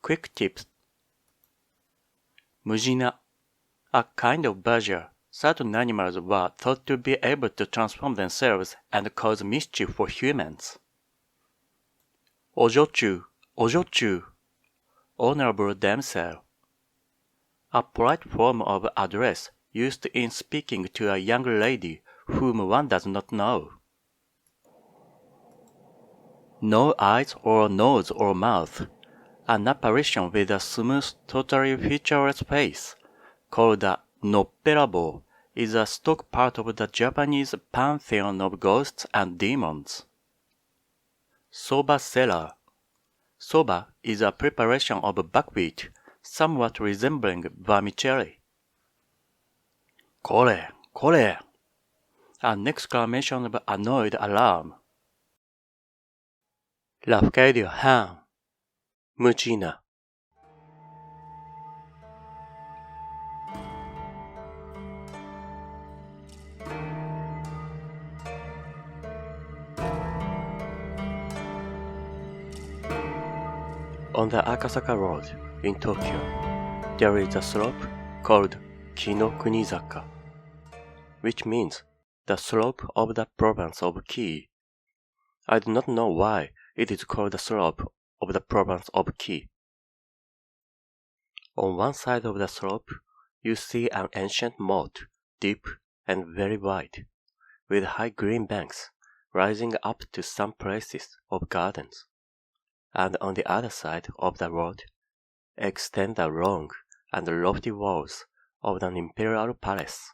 Quick tips. MUJINA, a kind of badger. Certain animals were thought to be able to transform themselves and cause mischief for humans. Ojochu, ojochu, honorable damsel. A polite form of address used in speaking to a young lady whom one does not know. No eyes or nose or mouth. An apparition with a smooth, totally featureless face, called a nopperabo, is a stock part of the Japanese pantheon of ghosts and demons. Soba seller. Soba is a preparation of buckwheat, somewhat resembling vermicelli. Kore, kore! An exclamation of annoyed alarm. Lafcadio Hearn. MUJINA. On the Akasaka Road in Tokyo, there is a slope called Kinokunizaka, which means the slope of the province of Ki. I do not know why it is called the slope of the province of Ki. On one side of the slope, you see an ancient moat, deep and very wide, with high green banks rising up to some places of gardens. And on the other side of the road extend the long and lofty walls of an imperial palace.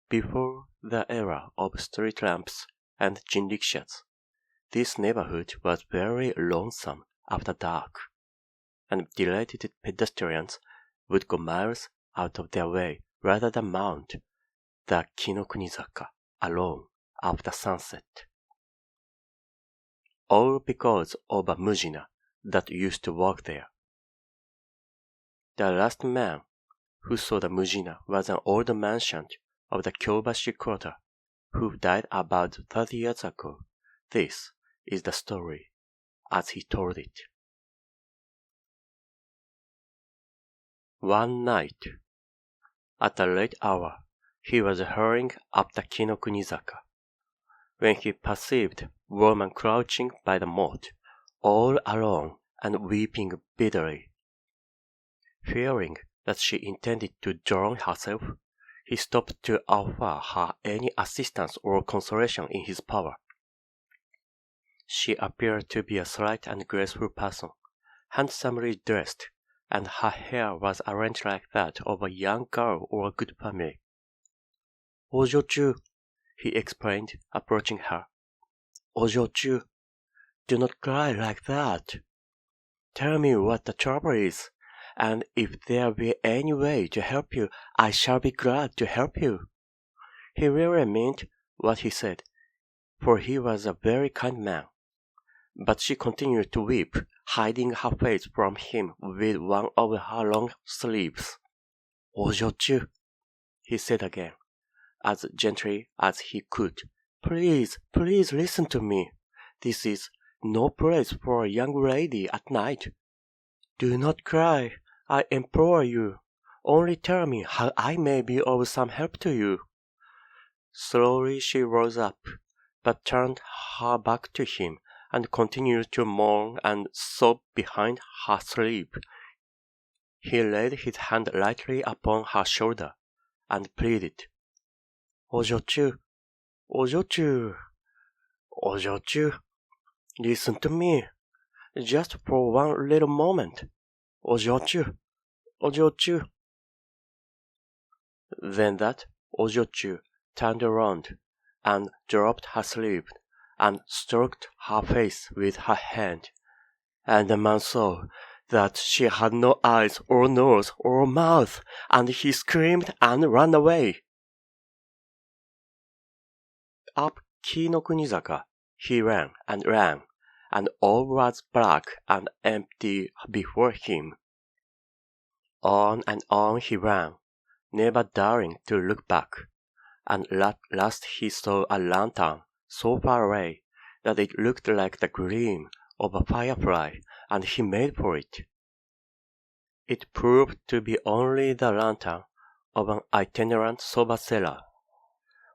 Before the era of street lamps and jinrikshas, this neighborhood was very lonesome after dark, and delighted pedestrians would go miles out of their way rather than mount the Kinokunizaka alone after sunset. All because of a MUJINA that used to work there. The last man who saw the MUJINA was an old merchant of the Kyobashi quarter who died about 30 years ago. This is the story as he told it. One night, at a late hour, he was hurrying up the Kinokunizaka when he perceived woman crouching by the moat, all alone and weeping bitterly. Fearing that she intended to drown herself, he stopped to offer her any assistance or consolation in his power. She appeared to be a slight and graceful person, handsomely dressed, and her hair was arranged like that of a young girl or a good family. "Ojochu," he explained, approaching her. "Ojochu, do not cry like that. Tell me what the trouble is, and if there be any way to help you, I shall be glad to help you." He really meant what he said, for he was a very kind man. But she continued to weep, hiding her face from him with one of her long sleeves. "Ojochu," he said again, as gently as he could. Please listen to me. This is no place for a young lady at night. Do not cry, I implore you. Only tell me how I may be of some help to you." Slowly she rose up, but turned her back to him and continued to moan and sob behind her sleeve. He laid his hand lightly upon her shoulder and pleaded, "Ojochu, Ojochu, Ojochu, listen to me, just for one little moment. Ojochu, Ojochu." Then that Ojochu turned around and dropped her sleeve and stroked her face with her hand, and the man saw that she had no eyes or nose or mouth, and he screamed and ran away. Up Kinokunizaka he ran, and all was black and empty before him. On and on he ran, never daring to look back, and at last he saw a lantern so far away that it looked like the gleam of a firefly and he made for it. It proved to be only the lantern of an itinerant soba seller,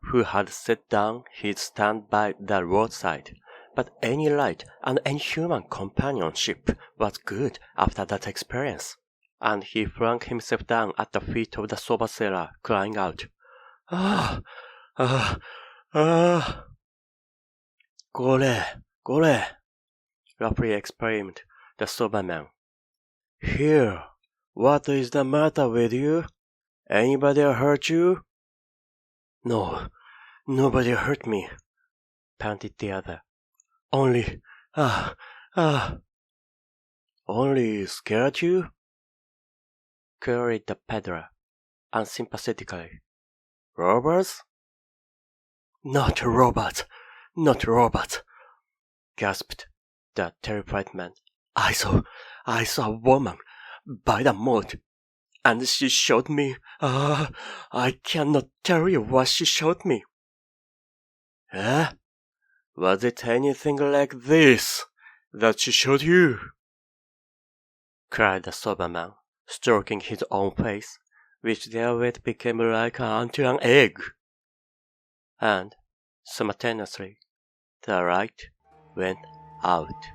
who had set down his stand by the roadside. But any light and any human companionship was good after that experience, and he flung himself down at the feet of the soba seller, crying out, "Ah! Ah! Ah!" "Gore! Gore!" roughly exclaimed the soba man. "Here! What is the matter with you? Anybody hurt you?" "No, nobody hurt me," panted the other. "Only, Only scared you?" queried the peddler, unsympathetically. "Robbers?" Not robots! Not robots!" gasped the terrified man. I saw a woman by the moat, and she showed me. I cannot tell you what she showed me." "Eh? Was it anything like this that she showed you?" cried the soba man, stroking his own face, which therewith became like unto an egg. And simultaneously the light went out.